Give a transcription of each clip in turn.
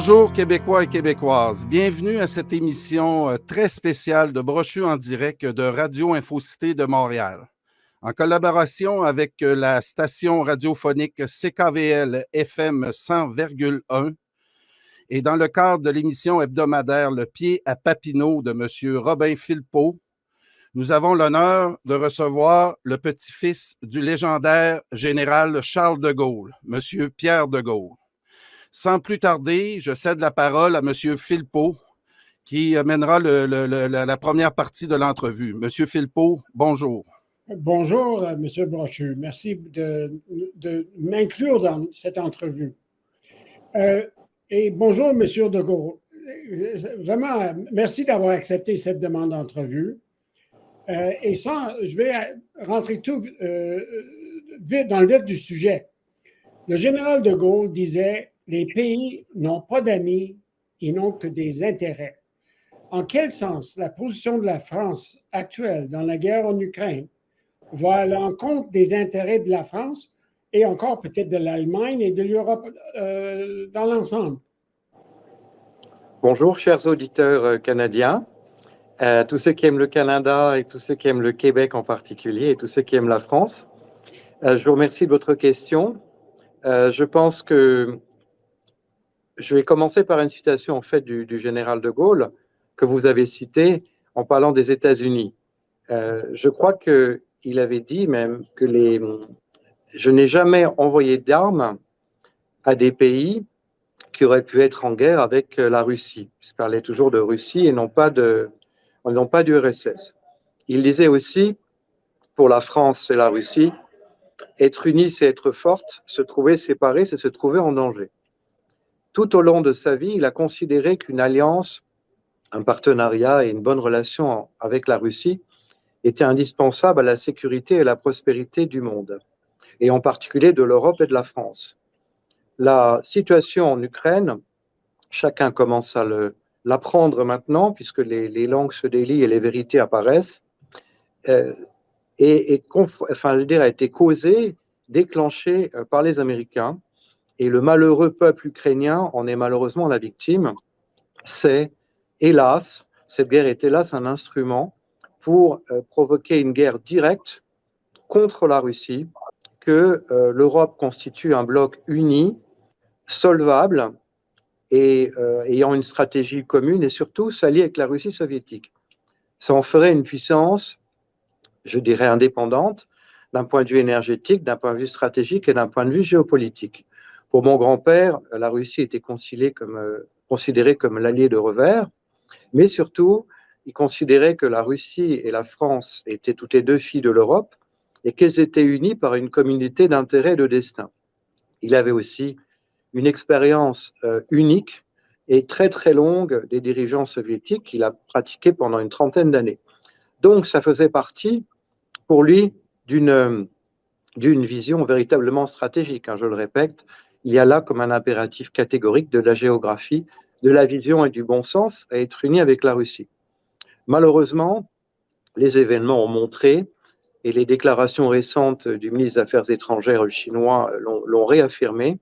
Bonjour Québécois et Québécoises. Bienvenue à cette émission très spéciale de Brochu en direct de Radio Infocité de Montréal. En collaboration avec la station radiophonique CKVL FM 100,1 et dans le cadre de l'émission hebdomadaire Le Pied à Papineau de M. Robin Philpot, nous avons l'honneur de recevoir le petit-fils du légendaire général Charles de Gaulle, M. Pierre de Gaulle. Sans plus tarder, je cède la parole à M. Philpot, qui mènera la première partie de l'entrevue. M. Philpot, bonjour. Bonjour, M. Brochu. Merci de m'inclure dans cette entrevue. Et bonjour, M. de Gaulle. Vraiment, merci d'avoir accepté cette demande d'entrevue. Je vais rentrer tout vite dans le vif du sujet. Le général de Gaulle disait « Les pays n'ont pas d'amis, ils n'ont que des intérêts ». En quel sens la position de la France actuelle dans la guerre en Ukraine va à l'encontre des intérêts de la France et encore peut-être de l'Allemagne et de l'Europe dans l'ensemble? Bonjour, chers auditeurs canadiens, tous ceux qui aiment le Canada et tous ceux qui aiment le Québec en particulier et tous ceux qui aiment la France. Je vous remercie de votre question. Je pense que je vais commencer par une citation en fait du général de Gaulle que vous avez cité en parlant des États-Unis. Je crois qu'il avait dit même que je n'ai jamais envoyé d'armes à des pays qui auraient pu être en guerre avec la Russie. Je parlais toujours de Russie et non pas du RSS. Il disait aussi, pour la France et la Russie, être unis, c'est être forte, se trouver séparés, c'est se trouver en danger. Tout au long de sa vie, il a considéré qu'une alliance, un partenariat et une bonne relation avec la Russie étaient indispensables à la sécurité et à la prospérité du monde, et en particulier de l'Europe et de la France. La situation en Ukraine, chacun commence à l'apprendre maintenant, puisque les langues se délient et les vérités apparaissent, a été causée, déclenchée par les Américains, et le malheureux peuple ukrainien en est malheureusement la victime. Cette guerre est hélas un instrument pour provoquer une guerre directe contre la Russie, que l'Europe constitue un bloc uni, solvable, et ayant une stratégie commune et surtout s'allier avec la Russie soviétique. Ça en ferait une puissance, je dirais, indépendante d'un point de vue énergétique, d'un point de vue stratégique et d'un point de vue géopolitique. Pour mon grand-père, la Russie était considérée comme l'allié de revers, mais surtout, il considérait que la Russie et la France étaient toutes les deux filles de l'Europe et qu'elles étaient unies par une communauté d'intérêts et de destin. Il avait aussi une expérience unique et très très longue des dirigeants soviétiques qu'il a pratiqué pendant une trentaine d'années. Donc ça faisait partie pour lui d'une vision véritablement stratégique. Je le répète, il y a là comme un impératif catégorique de la géographie, de la vision et du bon sens à être unis avec la Russie. Malheureusement, les événements ont montré, et les déclarations récentes du ministre des Affaires étrangères chinois l'ont réaffirmé,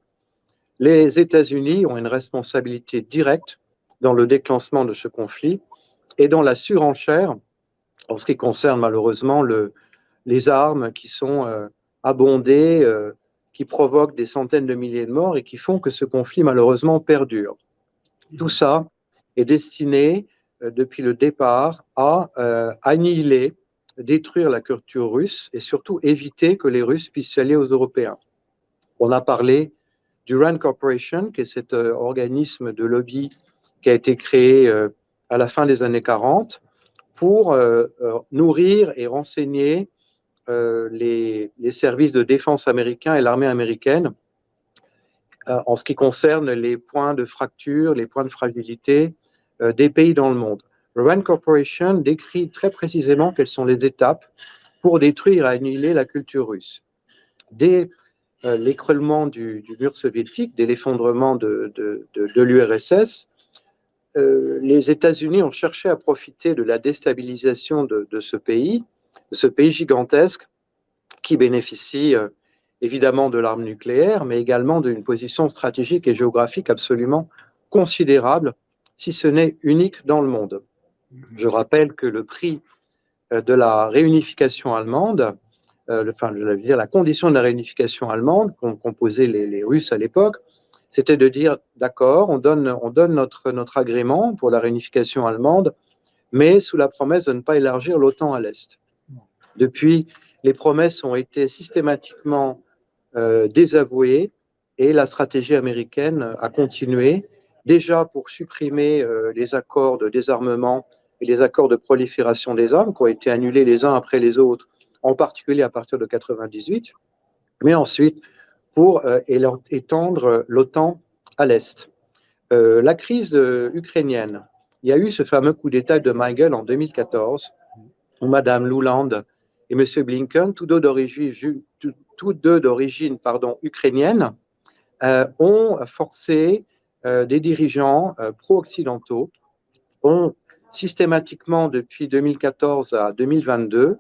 les États-Unis ont une responsabilité directe dans le déclenchement de ce conflit et dans la surenchère en ce qui concerne malheureusement les armes qui sont abondées, qui provoquent des centaines de milliers de morts et qui font que ce conflit malheureusement perdure. Tout ça est destiné depuis le départ à annihiler, détruire la culture russe et surtout éviter que les Russes puissent s'allier aux Européens. On a parlé du RAND Corporation, qui est cet organisme de lobby qui a été créé à la fin des années 40 pour nourrir et renseigner les services de défense américains et l'armée américaine en ce qui concerne les points de fracture, les points de fragilité des pays dans le monde. Le RAND Corporation décrit très précisément quelles sont les étapes pour détruire et annihiler la culture russe. Dès l'écroulement du mur soviétique, dès l'effondrement de l'URSS, les États-Unis ont cherché à profiter de la déstabilisation de ce pays gigantesque qui bénéficie évidemment de l'arme nucléaire, mais également d'une position stratégique et géographique absolument considérable, si ce n'est unique dans le monde. Je rappelle que le prix de la réunification allemande, la condition de la réunification allemande qu'ont posé les Russes à l'époque, c'était de dire, d'accord, on donne notre agrément pour la réunification allemande, mais sous la promesse de ne pas élargir l'OTAN à l'Est. Depuis, les promesses ont été systématiquement désavouées et la stratégie américaine a continué, déjà pour supprimer les accords de désarmement et les accords de prolifération des armes qui ont été annulés les uns après les autres, en particulier à partir de 1998, mais ensuite pour étendre l'OTAN à l'Est. La crise ukrainienne, il y a eu ce fameux coup d'État de Maïgel en 2014, où Mme Nuland et M. Blinken, tous deux d'origine ukrainienne, ont forcé des dirigeants pro-occidentaux, ont systématiquement, depuis 2014 à 2022,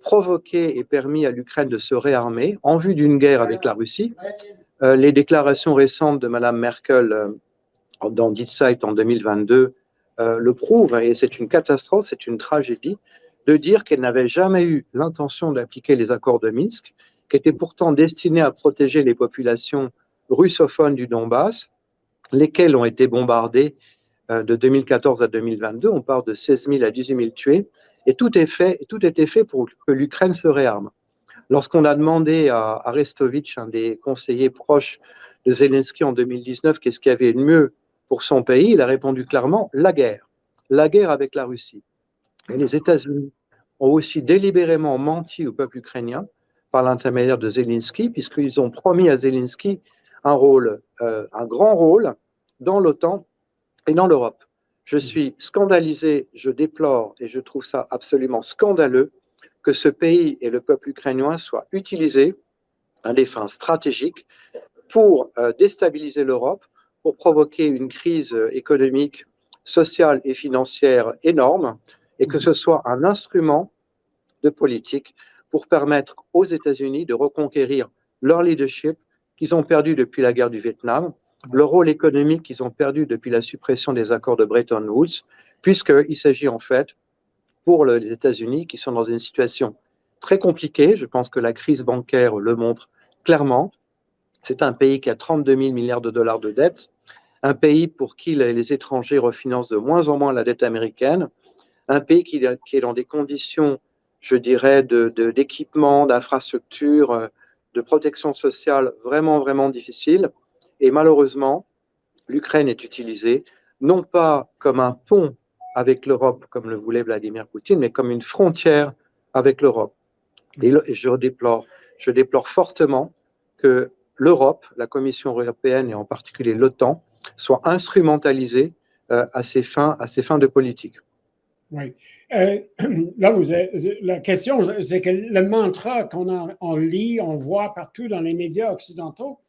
provoqué et permis à l'Ukraine de se réarmer en vue d'une guerre avec la Russie. Les déclarations récentes de Mme Merkel dans Die Zeit en 2022 le prouvent, et c'est une catastrophe, c'est une tragédie, de dire qu'elle n'avait jamais eu l'intention d'appliquer les accords de Minsk, qui étaient pourtant destinés à protéger les populations russophones du Donbass, lesquelles ont été bombardées de 2014 à 2022. On parle de 16 000 à 18 000 tués, et tout était fait pour que l'Ukraine se réarme. Lorsqu'on a demandé à Arestovitch, un des conseillers proches de Zelensky en 2019, qu'est-ce qu'il y avait de mieux pour son pays, il a répondu clairement la guerre avec la Russie. Et les États-Unis ont aussi délibérément menti au peuple ukrainien par l'intermédiaire de Zelensky, puisqu'ils ont promis à Zelensky un grand rôle dans l'OTAN et dans l'Europe. Je suis scandalisé, je déplore et je trouve ça absolument scandaleux que ce pays et le peuple ukrainien soient utilisés à des fins stratégiques pour déstabiliser l'Europe, pour provoquer une crise économique, sociale et financière énorme, et que ce soit un instrument de politique pour permettre aux États-Unis de reconquérir leur leadership qu'ils ont perdu depuis la guerre du Vietnam, le rôle économique qu'ils ont perdu depuis la suppression des accords de Bretton Woods, puisqu'il s'agit en fait pour les États-Unis qui sont dans une situation très compliquée. Je pense que la crise bancaire le montre clairement. C'est un pays qui a 32 000 milliards de dollars de dette, un pays pour qui les étrangers refinancent de moins en moins la dette américaine, un pays qui est dans des conditions, je dirais, d'équipement, d'infrastructure, de protection sociale vraiment, vraiment difficiles. Et malheureusement, l'Ukraine est utilisée non pas comme un pont avec l'Europe, comme le voulait Vladimir Poutine, mais comme une frontière avec l'Europe. Et je déplore fortement que l'Europe, la Commission européenne et en particulier l'OTAN, soient instrumentalisées à ces fins de politique. Oui. Là, la question, c'est que le mantra qu'on lit, on voit partout dans les médias occidentaux,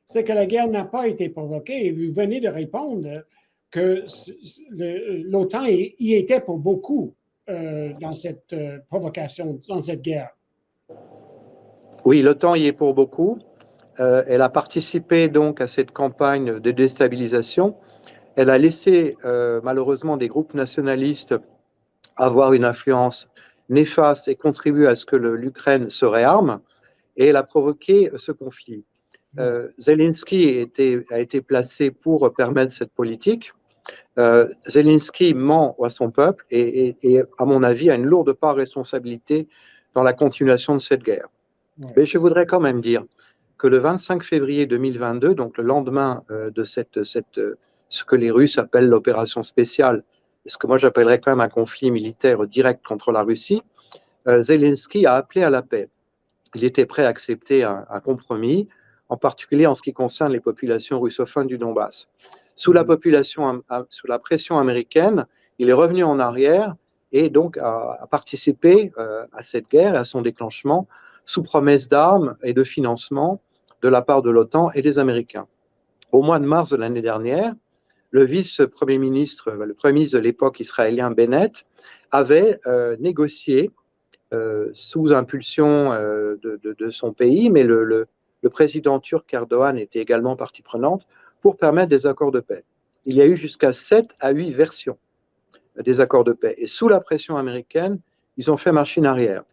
c'est que la guerre n'a pas été provoquée. Et vous venez de répondre que l'OTAN y était pour beaucoup dans cette provocation, dans cette guerre. Oui, l'OTAN y est pour beaucoup. Elle a participé donc à cette campagne de déstabilisation. Elle a laissé malheureusement des groupes nationalistes avoir une influence néfaste et contribuer à ce que l'Ukraine se réarme. Et elle a provoqué ce conflit. Zelensky a été placé pour permettre cette politique. Zelensky ment à son peuple et, à mon avis, a une lourde part de responsabilité dans la continuation de cette guerre. Mais je voudrais quand même dire que le 25 février 2022, donc le lendemain de ce que les Russes appellent l'opération spéciale, et ce que moi j'appellerais quand même un conflit militaire direct contre la Russie, Zelensky a appelé à la paix. Il était prêt à accepter un compromis, en particulier en ce qui concerne les populations russophones du Donbass. Sous la pression américaine, il est revenu en arrière et donc a participé à cette guerre et à son déclenchement sous promesse d'armes et de financement de la part de l'OTAN et des Américains. Au mois de mars de l'année dernière, le vice-premier ministre, le premier ministre de l'époque israélien Bennett, avait négocié sous impulsion de son pays, mais le président turc Erdogan était également partie prenante pour permettre des accords de paix. il y a eu jusqu'à 7 à 8 versions des accords de paix. Et sous la pression américaine, ils ont fait machine arrière.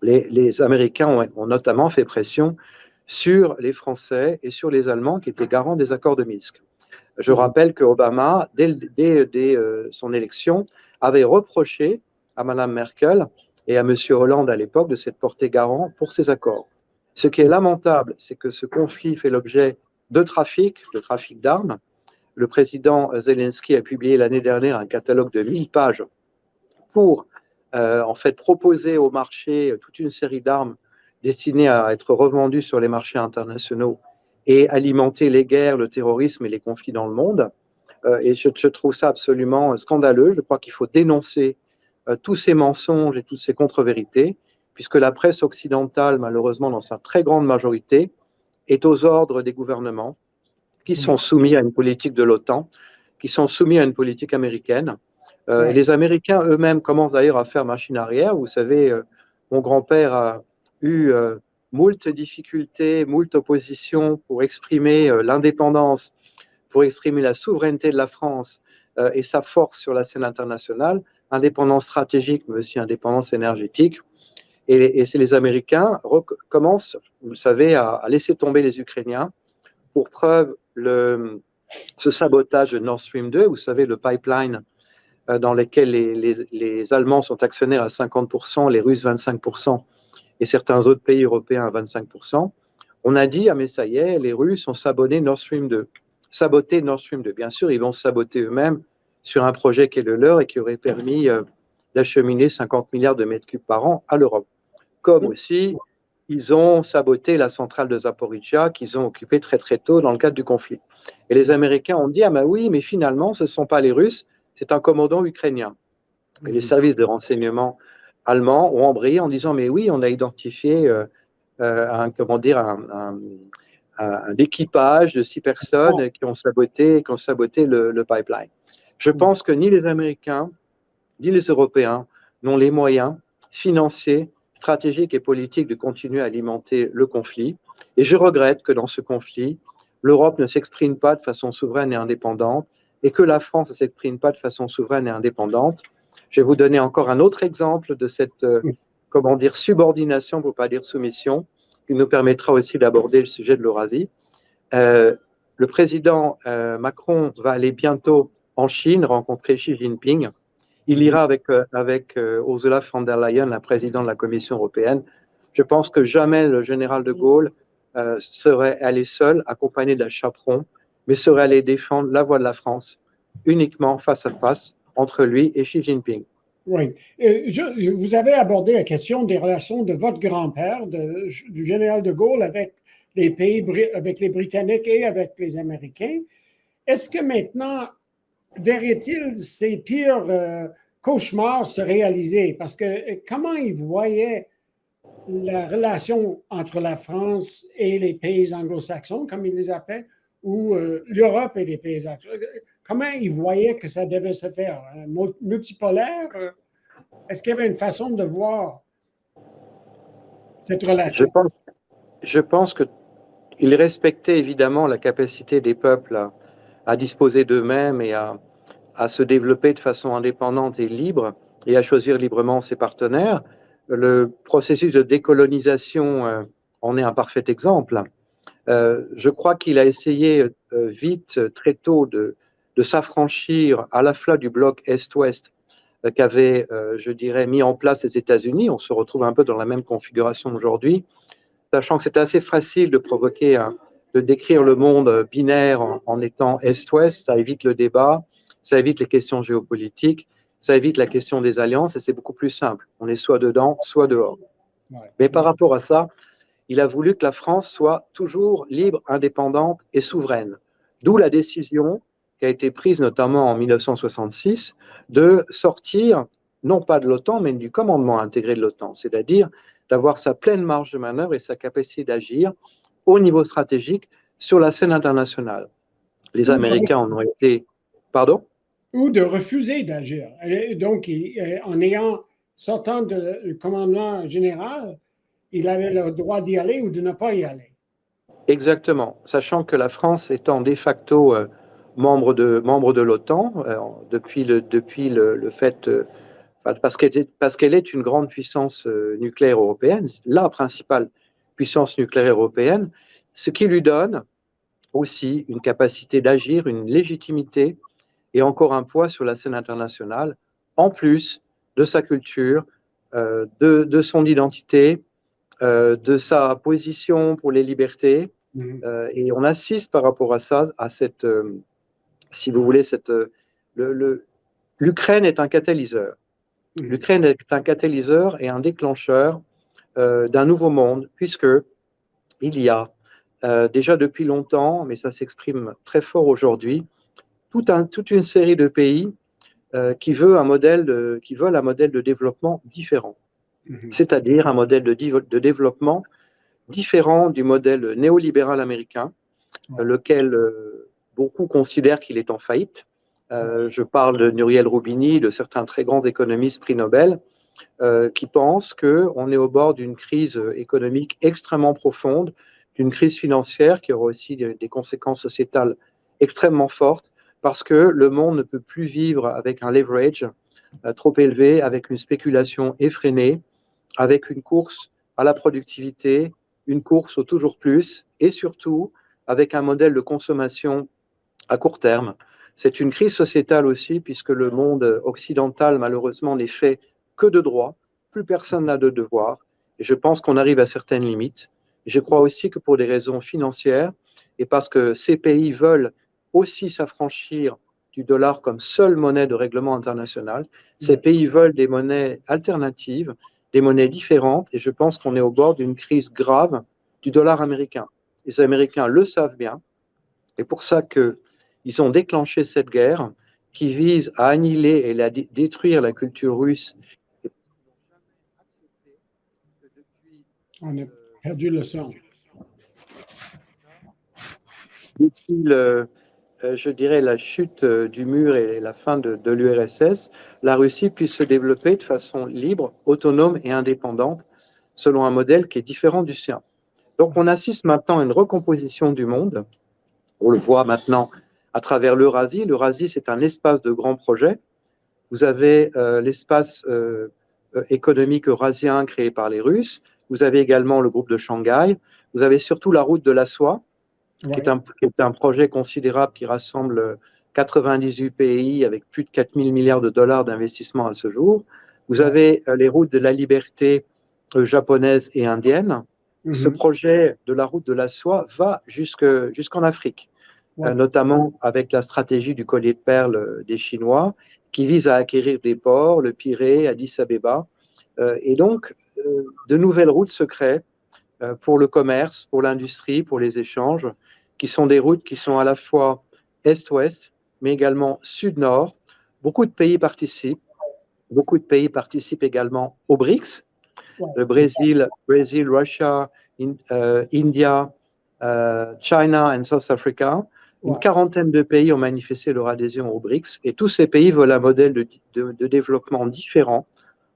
Les Américains ont notamment fait pression sur les Français et sur les Allemands qui étaient garants des accords de Minsk. Je rappelle que Obama, dès son élection, avait reproché à Mme Merkel et à M. Hollande à l'époque de s'être porté garant pour ces accords. Ce qui est lamentable, c'est que ce conflit fait l'objet de trafic d'armes. Le président Zelensky a publié l'année dernière un catalogue de 1000 pages pour en fait proposer au marché toute une série d'armes destinées à être revendues sur les marchés internationaux et alimenter les guerres, le terrorisme et les conflits dans le monde. Et je trouve ça absolument scandaleux. Je crois qu'il faut dénoncer tous ces mensonges et toutes ces contre-vérités, puisque la presse occidentale, malheureusement, dans sa très grande majorité, est aux ordres des gouvernements qui sont soumis à une politique de l'OTAN, qui sont soumis à une politique américaine. Et les Américains eux-mêmes commencent d'ailleurs à faire machine arrière. Vous savez, mon grand-père a eu moult difficultés, moult oppositions pour exprimer l'indépendance, pour exprimer la souveraineté de la France et sa force sur la scène internationale, indépendance stratégique, mais aussi indépendance énergétique. Et c'est les Américains commencent, vous le savez, à laisser tomber les Ukrainiens. Pour preuve, ce sabotage de Nord Stream 2, vous savez, le pipeline dans lequel les Allemands sont actionnaires à 50%, les Russes 25%, et certains autres pays européens à 25%, on a dit, ah mais ça y est, les Russes ont saboté Nord Stream 2. Saboter Nord Stream 2. Bien sûr, ils vont se saboter eux-mêmes sur un projet qui est le leur et qui aurait permis d'acheminer 50 milliards de mètres cubes par an à l'Europe. Comme aussi, ils ont saboté la centrale de Zaporizhzhia qu'ils ont occupée très très tôt dans le cadre du conflit. Et les Américains ont dit, ah ben oui, mais finalement, ce ne sont pas les Russes, c'est un commandant ukrainien. Et les services de renseignement allemands ont embrayé en disant, mais oui, on a identifié un équipage de 6 personnes qui ont saboté le pipeline. Je pense que ni les Américains, ni les Européens n'ont les moyens financiers, stratégiques et politiques de continuer à alimenter le conflit. Et je regrette que dans ce conflit, l'Europe ne s'exprime pas de façon souveraine et indépendante et que la France ne s'exprime pas de façon souveraine et indépendante. Je vais vous donner encore un autre exemple de cette subordination, pour ne pas dire soumission, qui nous permettra aussi d'aborder le sujet de l'Eurasie. Le président Macron va aller bientôt en Chine rencontrer Xi Jinping. Il ira avec Ursula von der Leyen, la présidente de la Commission européenne. Je pense que jamais le général de Gaulle serait allé seul, accompagné d'un chaperon, mais serait allé défendre la voix de la France uniquement face à face entre lui et Xi Jinping. Oui. Vous avez abordé la question des relations de votre grand-père, du général de Gaulle avec les pays, avec les Britanniques et avec les Américains. Est-ce que maintenant, verrait-il ces pires cauchemars se réaliser? Parce que comment il voyait la relation entre la France et les pays anglo-saxons, comme il les appelle, ou l'Europe et les pays anglo-saxons? Comment il voyait que ça devait se faire? Multipolaire? Est-ce qu'il y avait une façon de voir cette relation? Je pense qu'il respectait évidemment la capacité des peuples à disposer d'eux-mêmes et à se développer de façon indépendante et libre et à choisir librement ses partenaires. Le processus de décolonisation en est un parfait exemple. Je crois qu'il a essayé vite, très tôt, de s'affranchir à la fois du bloc Est-Ouest qu'avaient, je dirais, mis en place les États-Unis. On se retrouve un peu dans la même configuration aujourd'hui, sachant que c'est assez facile de décrire le monde binaire en étant Est-Ouest. Ça évite le débat, ça évite les questions géopolitiques, ça évite la question des alliances et c'est beaucoup plus simple. On est soit dedans, soit dehors. Mais par rapport à ça, il a voulu que la France soit toujours libre, indépendante et souveraine. D'où la décision qui a été prise notamment en 1966 de sortir, non pas de l'OTAN, mais du commandement intégré de l'OTAN, c'est-à-dire d'avoir sa pleine marge de manœuvre et sa capacité d'agir au niveau stratégique sur la scène internationale. Les Américains en ont été... Pardon? Ou de refuser d'agir. Donc, en sortant du commandement général, il avait le droit d'y aller ou de ne pas y aller. Exactement, sachant que la France étant de facto membre de l'OTAN depuis le fait, parce qu'elle est une grande puissance nucléaire européenne, la principale puissance nucléaire européenne, ce qui lui donne aussi une capacité d'agir, une légitimité et encore un poids sur la scène internationale, en plus de sa culture, de son identité, de sa position pour les libertés. Et on assiste par rapport à ça, à cette, si vous voulez, l'Ukraine est un catalyseur. L'Ukraine est un catalyseur et un déclencheur d'un nouveau monde, puisque il y a déjà depuis longtemps, mais ça s'exprime très fort aujourd'hui, toute une série de pays qui veulent un modèle de développement différent, c'est-à-dire un modèle de développement différent du modèle néolibéral américain, lequel beaucoup considèrent qu'il est en faillite. Je parle de Nouriel Roubini, de certains très grands économistes prix Nobel, qui pensent qu'on est au bord d'une crise économique extrêmement profonde, d'une crise financière qui aura aussi des conséquences sociétales extrêmement fortes, parce que le monde ne peut plus vivre avec un leverage trop élevé, avec une spéculation effrénée, avec une course à la productivité, une course au toujours plus, et surtout avec un modèle de consommation à court terme. C'est une crise sociétale aussi, puisque le monde occidental, malheureusement, n'est fait que de droits. Plus personne n'a de devoirs. Et je pense qu'on arrive à certaines limites. Et je crois aussi que pour des raisons financières, et parce que ces pays veulent aussi s'affranchir du dollar comme seule monnaie de règlement international, ces pays veulent des monnaies alternatives, des monnaies différentes. Et je pense qu'on est au bord d'une crise grave du dollar américain. Les Américains le savent bien. Et pour ça qu'ils ont déclenché cette guerre qui vise à annihiler et à détruire la culture russe. On a perdu le son. Depuis je dirais, la chute du mur et la fin de l'URSS, la Russie puisse se développer de façon libre, autonome et indépendante, selon un modèle qui est différent du sien. Donc on assiste maintenant à une recomposition du monde. On le voit maintenant à travers l'Eurasie. L'Eurasie, c'est un espace de grands projets. Vous avez l'espace économique eurasien créé par les Russes. Vous avez également le groupe de Shanghai. Vous avez surtout la route de la soie, qui est un projet considérable qui rassemble 98 pays avec plus de 4 000 milliards de dollars d'investissement à ce jour. Vous avez les routes de la liberté japonaises et indiennes. Ce projet de la route de la soie va jusqu'en Afrique, notamment avec la stratégie du collier de perles des Chinois, qui vise à acquérir des ports, le Pirée, Addis Abeba. Et donc, de nouvelles routes se créent pour le commerce, pour l'industrie, pour les échanges, qui sont des routes qui sont à la fois est-ouest, mais également sud-nord. Beaucoup de pays participent. Beaucoup de pays participent également au BRICS. Le Brésil, Russia, India, China et South Africa. Une quarantaine de pays ont manifesté leur adhésion au BRICS et tous ces pays veulent un modèle de développement différent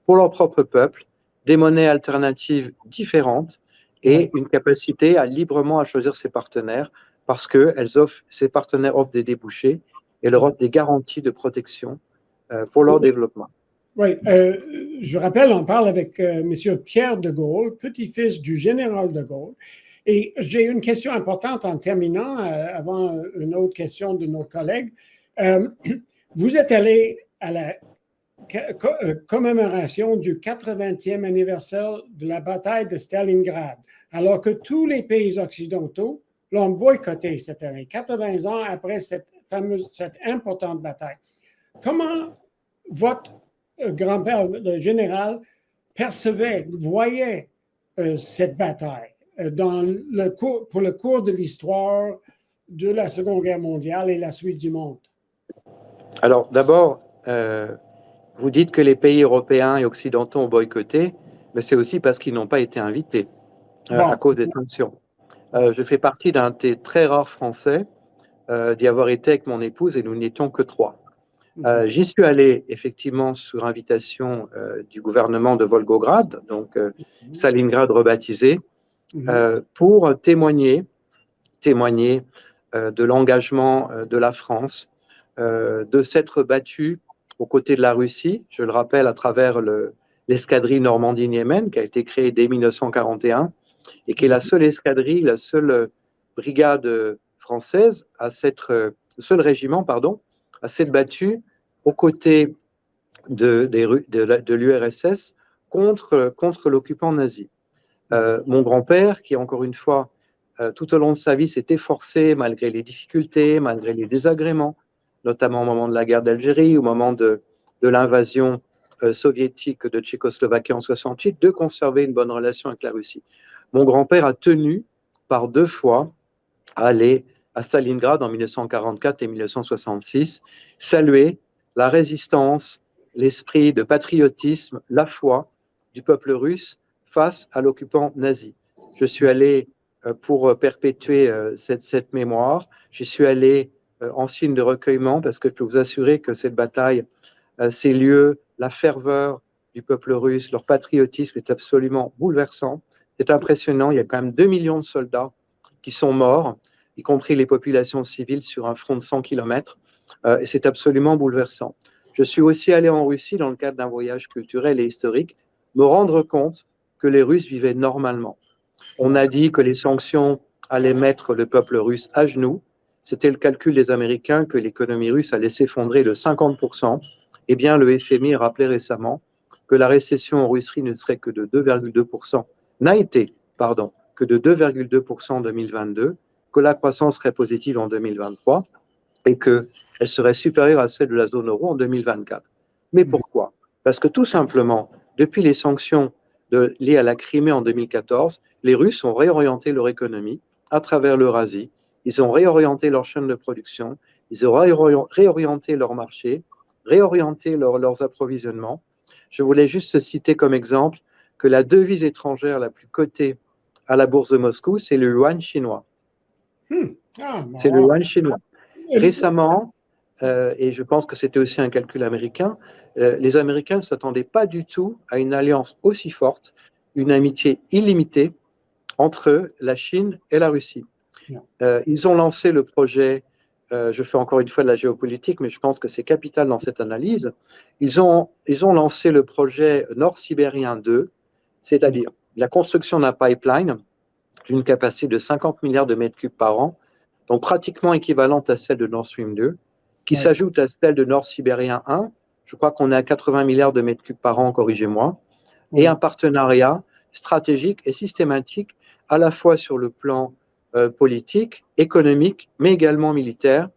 pour leur propre peuple, des monnaies alternatives différentes et une capacité à librement à choisir ses partenaires parce que ces partenaires offrent des débouchés et leur offrent des garanties de protection pour leur développement. Oui, je rappelle, on parle avec M. Pierre de Gaulle, petit-fils du général de Gaulle. Et j'ai une question importante en terminant, avant une autre question de nos collègues. Vous êtes allé à la commémoration du 80e anniversaire de la bataille de Stalingrad, alors que tous les pays occidentaux l'ont boycotté cette année, 80 ans après cette importante bataille. Comment votre grand-père, le général, voyait cette bataille pour le cours de l'histoire de la Seconde Guerre mondiale et la suite du monde? Alors, d'abord, vous dites que les pays européens et occidentaux ont boycotté, mais c'est aussi parce qu'ils n'ont pas été invités à cause des sanctions. Je fais partie d'un des très rares Français d'y avoir été avec mon épouse et nous n'étions que 3. J'y suis allé effectivement sur invitation du gouvernement de Volgograd, donc Stalingrad rebaptisé, pour témoigner de l'engagement de la France, de s'être battue aux côtés de la Russie, je le rappelle, à travers l'escadrille Normandie-Niemen, qui a été créée dès 1941, et qui est la seule escadrille, la seule brigade française, le seul régiment, pardon, à s'être battu aux côtés de l'URSS contre l'occupant nazi. Mon grand-père, qui encore une fois, tout au long de sa vie, s'est efforcé, malgré les difficultés, malgré les désagréments, notamment au moment de la guerre d'Algérie, au moment de l'invasion soviétique de Tchécoslovaquie en 68, de conserver une bonne relation avec la Russie. Mon grand-père a tenu par 2 fois à aller à Stalingrad en 1944 et 1966, saluer la résistance, l'esprit de patriotisme, la foi du peuple russe face à l'occupant nazi. Je suis allé pour perpétuer cette mémoire. J'y suis allé en signe de recueillement parce que je peux vous assurer que cette bataille, ces lieux, la ferveur du peuple russe, leur patriotisme est absolument bouleversant. C'est impressionnant. Il y a quand même 2 millions de soldats qui sont morts, y compris les populations civiles sur un front de 100 km. Et c'est absolument bouleversant. Je suis aussi allé en Russie dans le cadre d'un voyage culturel et historique, me rendre compte que les Russes vivaient normalement. On a dit que les sanctions allaient mettre le peuple russe à genoux. C'était le calcul des Américains que l'économie russe allait s'effondrer de 50%. Eh bien, le FMI rappelait récemment que la récession en Russie ne serait que de 2,2%, n'a été, pardon, que de 2,2% en 2022, que la croissance serait positive en 2023 et qu'elle serait supérieure à celle de la zone euro en 2024. Mais pourquoi? Parce que tout simplement, depuis les sanctions liées à la Crimée en 2014, les Russes ont réorienté leur économie à travers l'Eurasie, ils ont réorienté leur chaîne de production, ils ont réorienté leur marché, réorienté leurs approvisionnements. Je voulais juste citer comme exemple que la devise étrangère la plus cotée à la bourse de Moscou, c'est le yuan chinois. C'est le yuan chinois. Récemment, et je pense que c'était aussi un calcul américain, les Américains ne s'attendaient pas du tout à une alliance aussi forte, une amitié illimitée entre la Chine et la Russie. Ils ont lancé le projet, je fais encore une fois de la géopolitique, mais je pense que c'est capital dans cette analyse, ils ont lancé le projet Nord-Sibérien 2, c'est-à-dire la construction d'un pipeline d'une capacité de 50 milliards de mètres cubes par an, donc pratiquement équivalente à celle de Nord Stream 2, qui s'ajoute à celle de Nord-Sibérien 1, je crois qu'on est à 80 milliards de mètres cubes par an, corrigez-moi, et un partenariat stratégique et systématique à la fois sur le plan politique, économique, mais également militaire,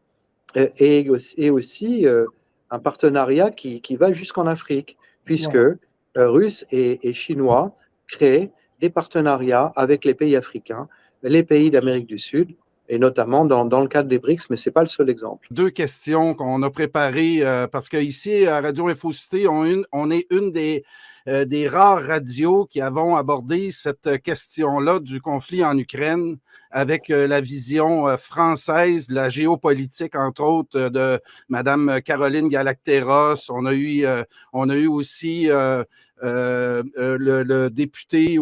et aussi un partenariat qui va jusqu'en Afrique, puisque Russes et Chinois créent des partenariats avec les pays africains, les pays d'Amérique du Sud, et notamment dans le cadre des BRICS, mais ce n'est pas le seul exemple. 2 questions qu'on a préparées, parce qu'ici, à Radio Infocité, on est une des rares radios qui avons abordé cette question-là du conflit en Ukraine avec la vision française, la géopolitique, entre autres, de Mme Caroline Galacteros. On a eu aussi le député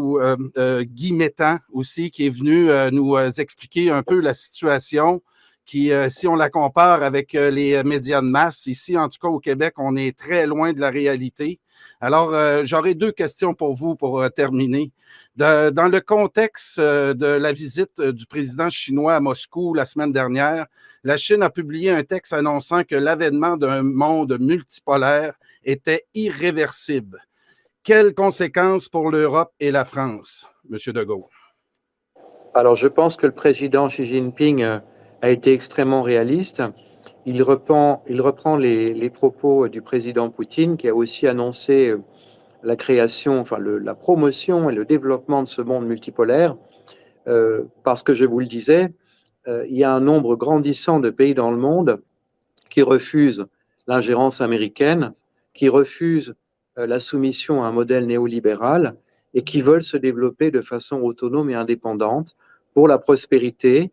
Guy Métan aussi, qui est venu nous expliquer un peu la situation qui, si on la compare avec les médias de masse, ici, en tout cas au Québec, on est très loin de la réalité. Alors, j'aurais 2 questions pour vous pour terminer. Dans le contexte de la visite du président chinois à Moscou la semaine dernière, la Chine a publié un texte annonçant que l'avènement d'un monde multipolaire était irréversible. Quelles conséquences pour l'Europe et la France, M. de Gaulle? Alors, je pense que le président Xi Jinping a été extrêmement réaliste. Il reprend les propos du président Poutine, qui a aussi annoncé la création, enfin la promotion et le développement de ce monde multipolaire, parce que je vous le disais, il y a un nombre grandissant de pays dans le monde qui refusent l'ingérence américaine, qui refusent la soumission à un modèle néolibéral et qui veulent se développer de façon autonome et indépendante pour la prospérité,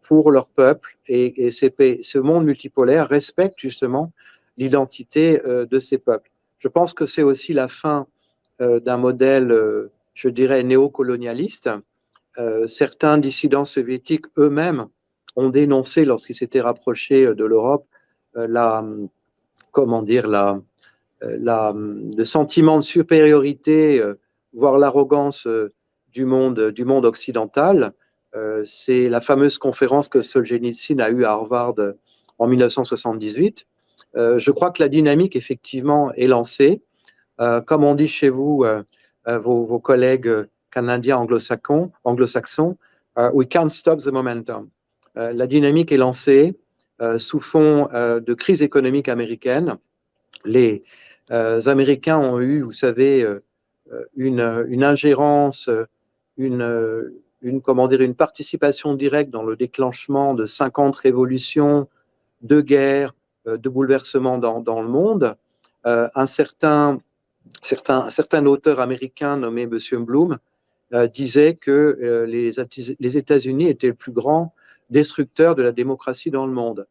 pour leur peuple. Et ce monde multipolaire respecte justement l'identité de ces peuples. Je pense que c'est aussi la fin d'un modèle, je dirais, néocolonialiste. Certains dissidents soviétiques eux-mêmes ont dénoncé, lorsqu'ils s'étaient rapprochés de l'Europe, le sentiment de supériorité, voire l'arrogance du monde occidental. C'est la fameuse conférence que Solzhenitsyn a eue à Harvard en 1978. Je crois que la dynamique, effectivement, est lancée. Comme on dit chez vous, vos collègues canadiens anglo-saxons, we can't stop the momentum. La dynamique est lancée sous fond de crise économique américaine. Les Américains ont eu, vous savez, une ingérence, une participation directe dans le déclenchement de 50 révolutions, de guerres, de bouleversements dans le monde. Un certain auteur américain nommé M. Bloom disait que les États-Unis étaient le plus grand destructeur de la démocratie dans le monde.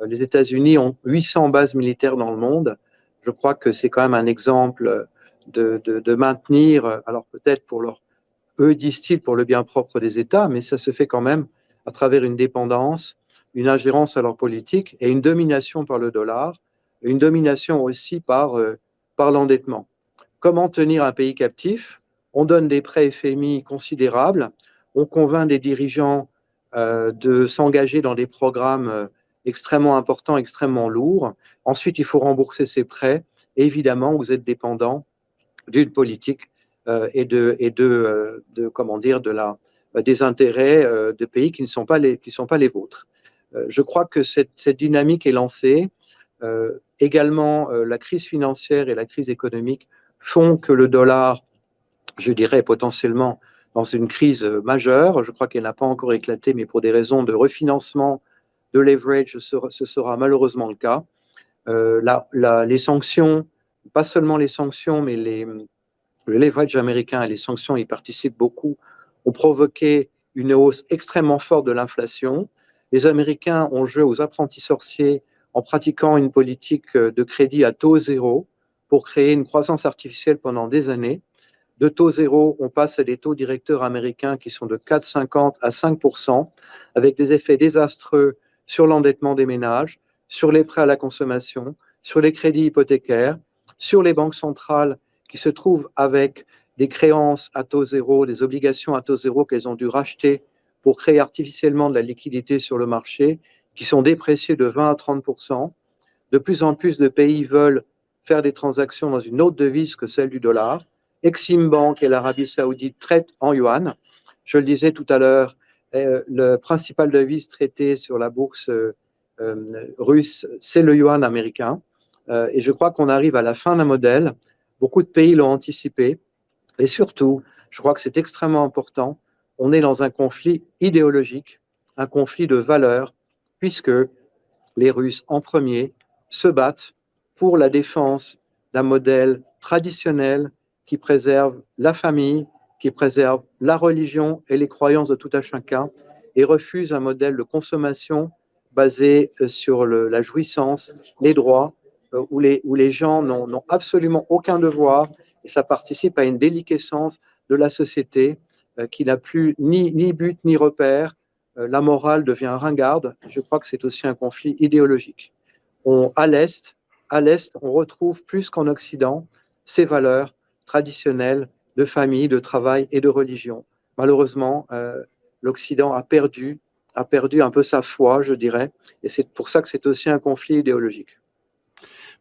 Les États-Unis ont 800 bases militaires dans le monde. Je crois que c'est quand même un exemple de maintenir, alors peut-être eux disent-ils pour le bien propre des États, mais ça se fait quand même à travers une dépendance, une ingérence à leur politique et une domination par le dollar, une domination aussi par l'endettement. Comment tenir un pays captif? On donne des prêts FMI considérables, on convainc des dirigeants de s'engager dans des programmes extrêmement importants, extrêmement lourds. Ensuite, il faut rembourser ces prêts. Et évidemment, vous êtes dépendant d'une politique des intérêts de pays qui ne sont pas les vôtres. Je crois que cette dynamique est lancée. Également, la crise financière et la crise économique font que le dollar, je dirais potentiellement, dans une crise majeure, je crois qu'elle n'a pas encore éclaté, mais pour des raisons de refinancement, de leverage, ce sera malheureusement le cas. Les sanctions, pas seulement les sanctions, mais le leverage américain et les sanctions y participent beaucoup, ont provoqué une hausse extrêmement forte de l'inflation. Les Américains ont joué aux apprentis sorciers en pratiquant une politique de crédit à taux zéro pour créer une croissance artificielle pendant des années. De taux zéro, on passe à des taux directeurs américains qui sont de 4,50 à 5%, avec des effets désastreux sur l'endettement des ménages, sur les prêts à la consommation, sur les crédits hypothécaires, sur les banques centrales qui se trouvent avec des créances à taux zéro, des obligations à taux zéro qu'elles ont dû racheter pour créer artificiellement de la liquidité sur le marché, qui sont dépréciées de 20 à 30%. De plus en plus de pays veulent faire des transactions dans une autre devise que celle du dollar. Exim Bank et l'Arabie Saoudite traitent en yuan. Je le disais tout à l'heure, le principal devise traité sur la bourse russe, c'est le yuan américain. Et je crois qu'on arrive à la fin d'un modèle. Beaucoup de pays l'ont anticipé. Et surtout, je crois que c'est extrêmement important, on est dans un conflit idéologique, un conflit de valeurs, puisque les Russes, en premier, se battent pour la défense d'un modèle traditionnel qui préserve la famille, qui préserve la religion et les croyances de tout un chacun, et refusent un modèle de consommation basé sur la jouissance, les droits, où les gens n'ont absolument aucun devoir, et ça participe à une déliquescence de la société qui n'a plus ni but ni repère. La morale devient ringarde. Je crois que c'est aussi un conflit idéologique. À l'Est, on retrouve plus qu'en Occident ces valeurs traditionnelles de famille, de travail et de religion. Malheureusement, l'Occident a perdu un peu sa foi, je dirais, et c'est pour ça que c'est aussi un conflit idéologique.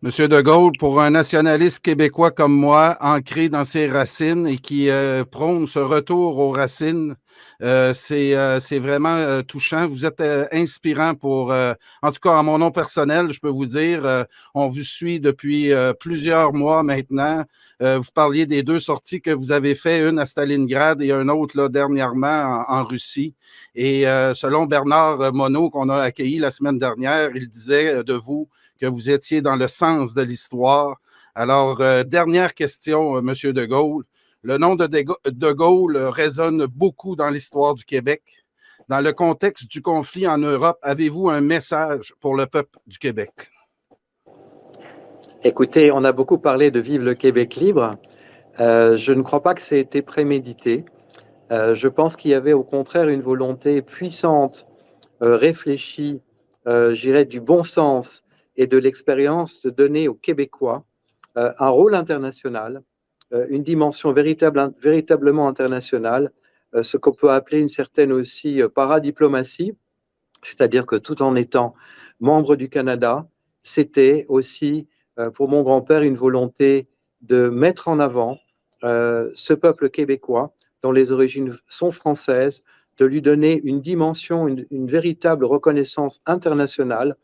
Monsieur de Gaulle, pour un nationaliste québécois comme moi, ancré dans ses racines et qui prône ce retour aux racines, c'est vraiment touchant. Vous êtes inspirant en tout cas, à mon nom personnel, je peux vous dire, on vous suit depuis plusieurs mois maintenant. Vous parliez des 2 sorties que vous avez faites, une à Stalingrad et une autre là, dernièrement en Russie. Et selon Bernard Monod, qu'on a accueilli la semaine dernière, il disait de vous que vous étiez dans le sens de l'histoire. Alors, dernière question, M. de Gaulle. Le nom de Gaulle résonne beaucoup dans l'histoire du Québec. Dans le contexte du conflit en Europe, avez-vous un message pour le peuple du Québec? Écoutez, on a beaucoup parlé de Vive le Québec libre. Je ne crois pas que ça ait été prémédité. Je pense qu'il y avait au contraire une volonté puissante réfléchi, je dirais, du bon sens et de l'expérience de donner aux Québécois un rôle international, une dimension véritablement internationale, ce qu'on peut appeler une certaine aussi paradiplomatie, c'est-à-dire que tout en étant membre du Canada, c'était aussi pour mon grand-père une volonté de mettre en avant ce peuple québécois dont les origines sont françaises, de lui donner une dimension, une véritable reconnaissance internationale,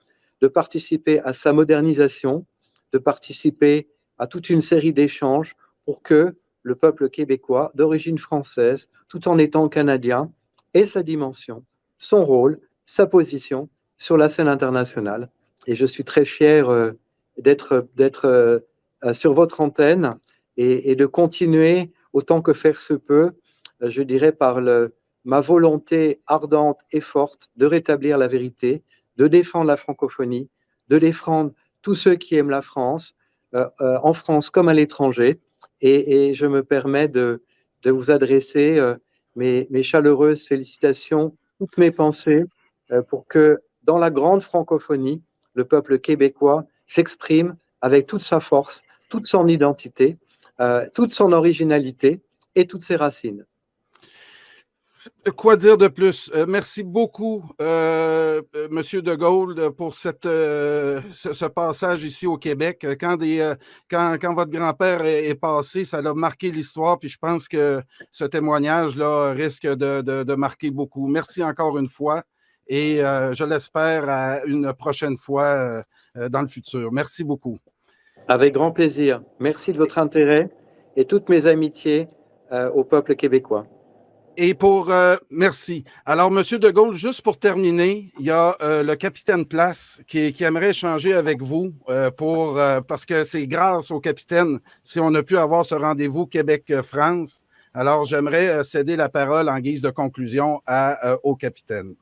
de participer à sa modernisation, de participer à toute une série d'échanges pour que le peuple québécois d'origine française, tout en étant canadien, ait sa dimension, son rôle, sa position sur la scène internationale. Et je suis très fier d'être sur votre antenne et de continuer autant que faire se peut, je dirais par ma volonté ardente et forte de rétablir la vérité, de défendre la francophonie, de défendre tous ceux qui aiment la France, en France comme à l'étranger. Et je me permets de vous adresser mes chaleureuses félicitations, toutes mes pensées pour que dans la grande francophonie, le peuple québécois s'exprime avec toute sa force, toute son identité, toute son originalité et toutes ses racines. Quoi dire de plus? Merci beaucoup, Monsieur de Gaulle, pour ce passage ici au Québec. Quand votre grand-père est passé, ça a marqué l'histoire, puis je pense que ce témoignage-là risque de marquer beaucoup. Merci encore une fois, et je l'espère à une prochaine fois dans le futur. Merci beaucoup. Avec grand plaisir. Merci de votre intérêt et toutes mes amitiés au peuple québécois. Et merci. Alors, Monsieur de Gaulle, juste pour terminer, il y a le capitaine Place qui aimerait échanger avec vous parce que c'est grâce au capitaine si on a pu avoir ce rendez-vous Québec-France. Alors, j'aimerais céder la parole en guise de conclusion au capitaine.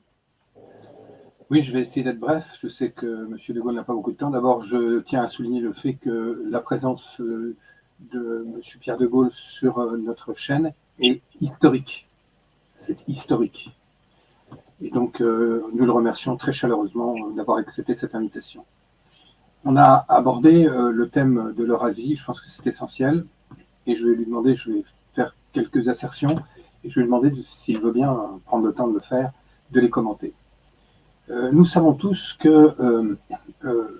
Oui, je vais essayer d'être bref. Je sais que M. de Gaulle n'a pas beaucoup de temps. D'abord, je tiens à souligner le fait que la présence de M. Pierre de Gaulle sur notre chaîne est historique. C'est historique. Et donc, nous le remercions très chaleureusement d'avoir accepté cette invitation. On a abordé le thème de l'Eurasie. Je pense que c'est essentiel. Et je vais lui demander, je vais faire quelques assertions, et je vais lui demander s'il veut bien prendre le temps de le faire, de les commenter. Nous savons tous que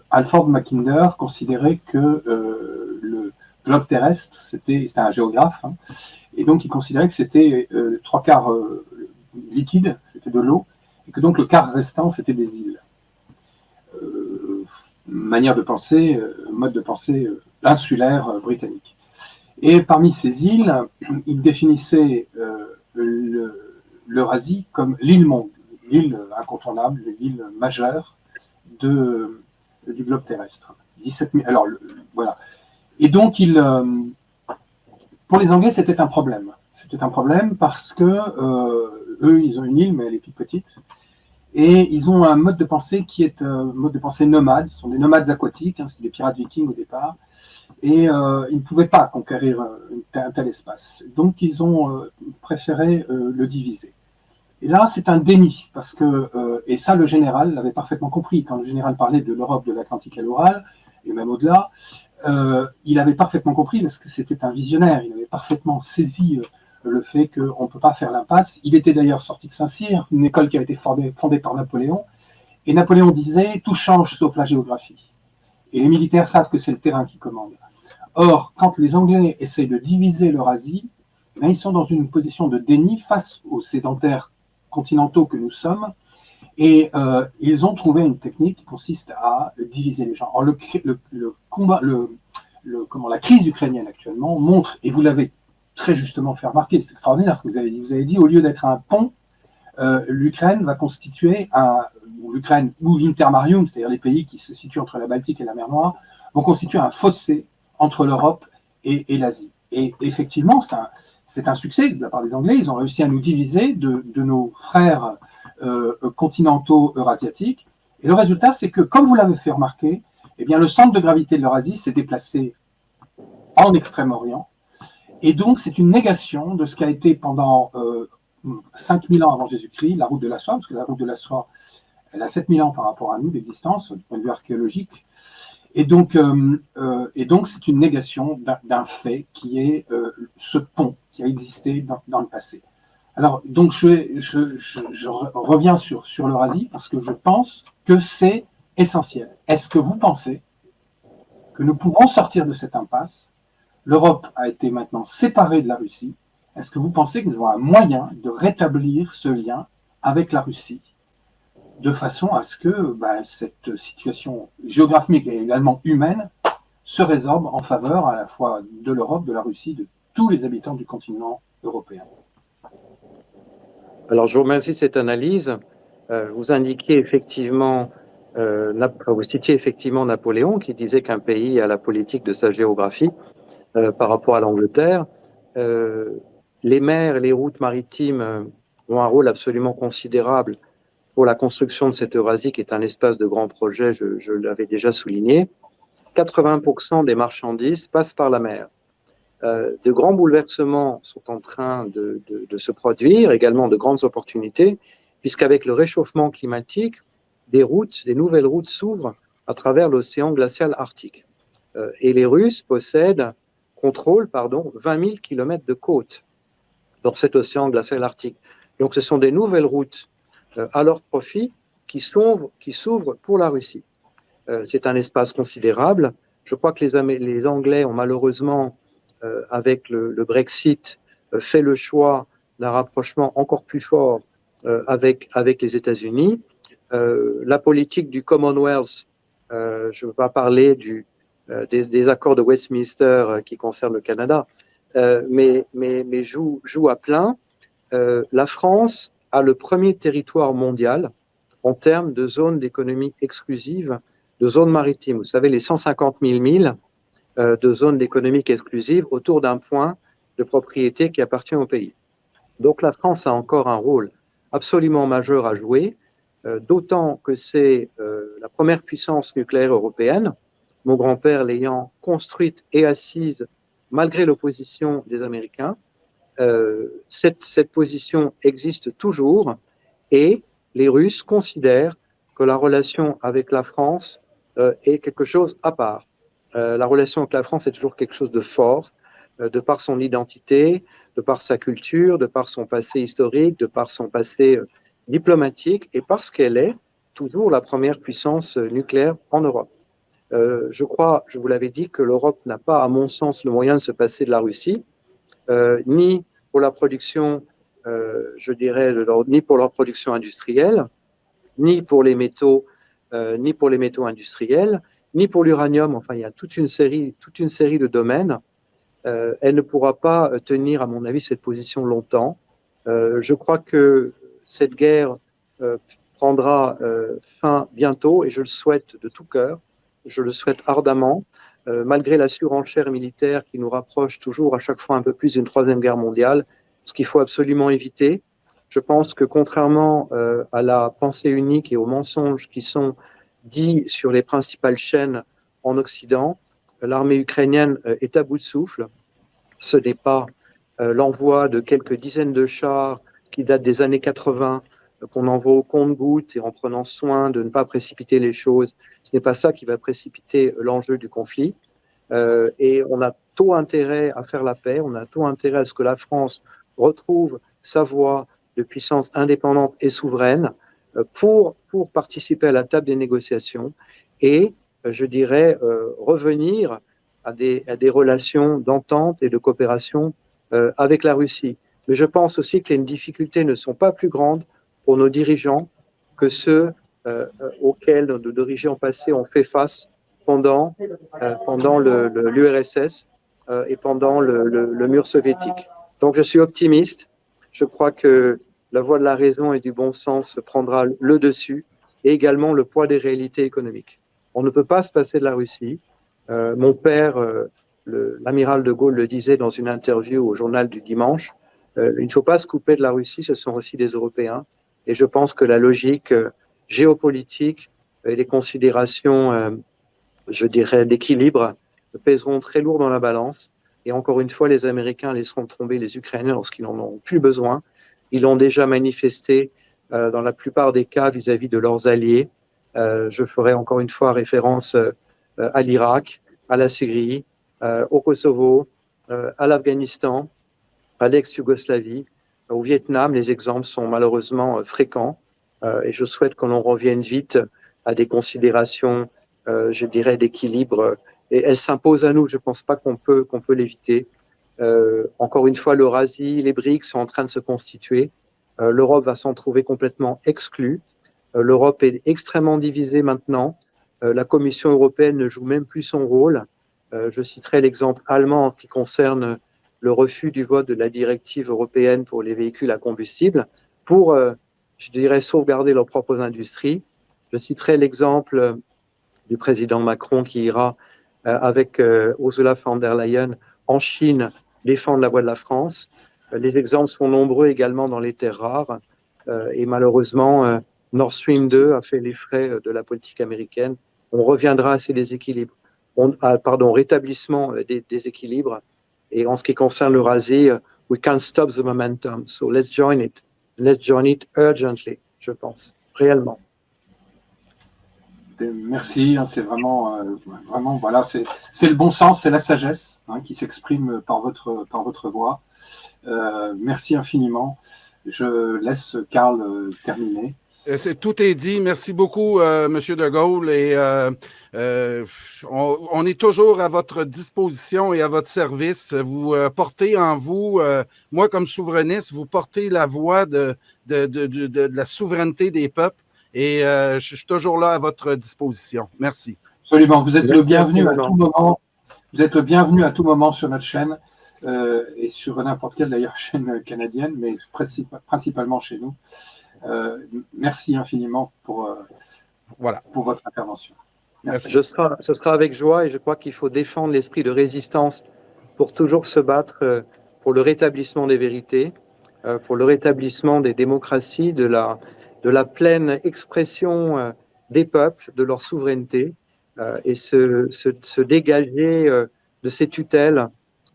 Alfred Mackinder considérait que le globe terrestre, c'était un géographe, hein, et donc il considérait que c'était 3/4 liquide, c'était de l'eau, et que donc le quart restant, c'était des îles. Manière de penser, mode de pensée insulaire britannique. Et parmi ces îles, il définissait l'Eurasie comme l'île monde, l'île incontournable, l'île majeure du globe terrestre. 17 000, alors, voilà. Et donc, pour les Anglais, c'était un problème. C'était un problème parce que eux, ils ont une île, mais elle est toute petite. Et ils ont un mode de pensée qui est un mode de pensée nomade. Ce sont des nomades aquatiques, hein, c'est des pirates vikings au départ. Et ils ne pouvaient pas conquérir un tel espace. Donc, ils ont préféré le diviser. Et là, c'est un déni, parce que, et ça, le général l'avait parfaitement compris. Quand le général parlait de l'Europe de l'Atlantique à l'Oural, et même au-delà, il avait parfaitement compris, parce que c'était un visionnaire, il avait parfaitement saisi le fait qu'on ne peut pas faire l'impasse. Il était d'ailleurs sorti de Saint-Cyr, une école qui a été fondée par Napoléon, et Napoléon disait « tout change sauf la géographie ». Et les militaires savent que c'est le terrain qui commande. Or, quand les Anglais essayent de diviser l'Eurasie, ils sont dans une position de déni face aux sédentaires continentaux que nous sommes, et ils ont trouvé une technique qui consiste à diviser les gens. Or, la crise ukrainienne actuellement montre, et vous l'avez très justement fait remarquer, c'est extraordinaire ce que vous avez dit. Vous avez dit, au lieu d'être un pont, l'Ukraine va constituer l'Ukraine ou l'Intermarium, c'est-à-dire les pays qui se situent entre la Baltique et la mer Noire, vont constituer un fossé entre l'Europe et l'Asie. Et effectivement, c'est un succès de la part des Anglais. Ils ont réussi à nous diviser de nos frères continentaux eurasiatiques. Et le résultat, c'est que, comme vous l'avez fait remarquer, eh bien, le centre de gravité de l'Eurasie s'est déplacé en Extrême-Orient. Et donc, c'est une négation de ce qu'a été pendant 5000 ans avant Jésus-Christ la route de la soie, parce que la route de la soie Elle a 7000 ans par rapport à nous d'existence, du point de vue archéologique. Et donc c'est une négation d'un fait qui est ce pont qui a existé dans le passé. Alors, donc, je reviens sur l'Eurasie parce que je pense que c'est essentiel. Est-ce que vous pensez que nous pouvons sortir de cette impasse? L'Europe a été maintenant séparée de la Russie. Est-ce que vous pensez que nous avons un moyen de rétablir ce lien avec la Russie de façon à ce que cette situation géographique et également humaine se résorbe en faveur à la fois de l'Europe, de la Russie, de tous les habitants du continent européen? Alors, je vous remercie de cette analyse. Vous indiquiez effectivement, vous citiez effectivement Napoléon qui disait qu'un pays a la politique de sa géographie par rapport à l'Angleterre. Les mers et les routes maritimes ont un rôle absolument considérable pour la construction de cette Eurasie qui est un espace de grands projets, je l'avais déjà souligné. 80% des marchandises passent par la mer. De grands bouleversements sont en train de se produire, également de grandes opportunités, puisqu'avec le réchauffement climatique, des nouvelles routes s'ouvrent à travers l'océan glacial arctique. Et les Russes contrôlent 20 000 kilomètres de côte dans cet océan glacial arctique. Donc ce sont des nouvelles routes à leur profit qui s'ouvrent pour la Russie. C'est un espace considérable. Je crois que les Anglais ont malheureusement, avec le Brexit, fait le choix d'un rapprochement encore plus fort avec les États-Unis. La politique du Commonwealth, je ne veux pas parler des accords de Westminster qui concernent le Canada, mais joue à plein. La France a le premier territoire mondial en termes de zones d'économie exclusive, de zones maritimes. Vous savez, les 150 000 milles de zones d'économie exclusive autour d'un point de propriété qui appartient au pays. Donc la France a encore un rôle absolument majeur à jouer, d'autant que c'est la première puissance nucléaire européenne, mon grand-père l'ayant construite et assise malgré l'opposition des Américains. Cette position existe toujours et les Russes considèrent que la relation avec la France est quelque chose à part. La relation avec la France est toujours quelque chose de fort, de par son identité, de par sa culture, de par son passé historique, de par son passé diplomatique et parce qu'elle est toujours la première puissance nucléaire en Europe. Je crois, je vous l'avais dit, que l'Europe n'a pas, à mon sens, le moyen de se passer de la Russie, ni pour la production, ni pour leur production industrielle, ni pour les métaux industriels, ni pour l'uranium. Enfin, il y a toute une série de domaines. Elle ne pourra pas tenir, à mon avis, cette position longtemps. Je crois que cette guerre prendra fin bientôt et je le souhaite de tout cœur. Je le souhaite ardemment, malgré la surenchère militaire qui nous rapproche toujours à chaque fois un peu plus d'une troisième guerre mondiale, ce qu'il faut absolument éviter. Je pense que contrairement à la pensée unique et aux mensonges qui sont dits sur les principales chaînes en Occident, l'armée ukrainienne est à bout de souffle. Ce n'est pas l'envoi de quelques dizaines de chars qui datent des années 80 qu'on envoie au compte-gouttes et en prenant soin de ne pas précipiter les choses. Ce n'est pas ça qui va précipiter l'enjeu du conflit. Et on a tout intérêt à faire la paix, on a tout intérêt à ce que la France retrouve sa voie de puissance indépendante et souveraine pour participer à la table des négociations et, je dirais, revenir à des relations d'entente et de coopération avec la Russie. Mais je pense aussi que les difficultés ne sont pas plus grandes pour nos dirigeants que ceux auxquels nos dirigeants passés ont fait face pendant l'URSS et pendant le mur soviétique. Donc je suis optimiste. Je crois que la voie de la raison et du bon sens prendra le dessus et également le poids des réalités économiques. On ne peut pas se passer de la Russie. Mon père, l'amiral de Gaulle, le disait dans une interview au journal du dimanche. Il ne faut pas se couper de la Russie, ce sont aussi des Européens. Et je pense que la logique géopolitique et les considérations, je dirais, d'équilibre pèseront très lourd dans la balance. Et encore une fois, les Américains laisseront tomber les Ukrainiens lorsqu'ils n'en ont plus besoin. Ils l'ont déjà manifesté dans la plupart des cas vis-à-vis de leurs alliés. Je ferai encore une fois référence à l'Irak, à la Syrie, au Kosovo, à l'Afghanistan, à l'ex-Yougoslavie, au Vietnam. Les exemples sont malheureusement fréquents et je souhaite que l'on revienne vite à des considérations, je dirais, d'équilibre. Et elles s'imposent à nous. Je ne pense pas qu'on peut l'éviter. Encore une fois, l'Eurasie, les BRICS sont en train de se constituer. L'Europe va s'en trouver complètement exclue. L'Europe est extrêmement divisée maintenant. La Commission européenne ne joue même plus son rôle. Je citerai l'exemple allemand en ce qui concerne le refus du vote de la directive européenne pour les véhicules à combustible pour, je dirais, sauvegarder leurs propres industries. Je citerai l'exemple du président Macron qui ira avec Ursula von der Leyen en Chine défendre la voix de la France. Les exemples sont nombreux également dans les terres rares et malheureusement, Nord Stream 2 a fait les frais de la politique américaine. On reviendra à ces déséquilibres. Rétablissement des déséquilibres. Et en ce qui concerne l'Eurasie, we can't stop the momentum. So let's join it. Let's join it urgently, je pense, réellement. Merci, c'est vraiment, voilà, c'est le bon sens, c'est la sagesse qui s'exprime par votre voix. Merci infiniment. Je laisse Karl terminer. Tout est dit. Merci beaucoup, Monsieur de Gaulle. Et on est toujours à votre disposition et à votre service. Vous portez en vous, moi comme souverainiste, vous portez la voix de la souveraineté des peuples. Et je suis toujours là à votre disposition. Merci. Absolument. Vous êtes le bienvenu à tout moment. Vous êtes le bienvenu à tout moment sur notre chaîne et sur n'importe quelle d'ailleurs chaîne canadienne, mais principalement chez nous. Merci infiniment pour votre intervention. Merci. Ce sera avec joie et je crois qu'il faut défendre l'esprit de résistance pour toujours se battre pour le rétablissement des vérités, pour le rétablissement des démocraties, de la pleine expression des peuples, de leur souveraineté et se dégager de ces tutelles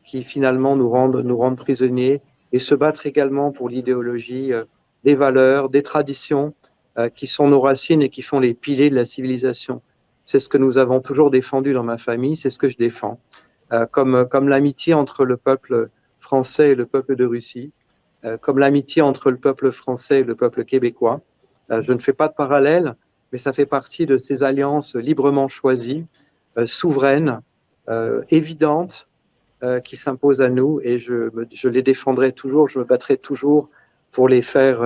qui finalement nous rendent prisonniers et se battre également pour l'idéologie des valeurs, des traditions qui sont nos racines et qui font les piliers de la civilisation. C'est ce que nous avons toujours défendu dans ma famille, c'est ce que je défends. Comme l'amitié entre le peuple français et le peuple de Russie, comme l'amitié entre le peuple français et le peuple québécois. Je ne fais pas de parallèle, mais ça fait partie de ces alliances librement choisies, souveraines, évidentes, qui s'imposent à nous et je les défendrai toujours, je me battrai toujours pour les faire,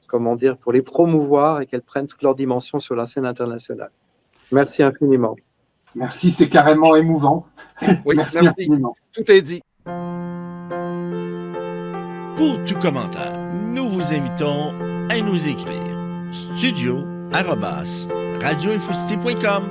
pour les promouvoir et qu'elles prennent toute leur dimension sur la scène internationale. Merci infiniment. Merci, c'est carrément émouvant. Oui, merci infiniment. Tout est dit. Pour tout commentaire, nous vous invitons à nous écrire studio@radioinfocité.com.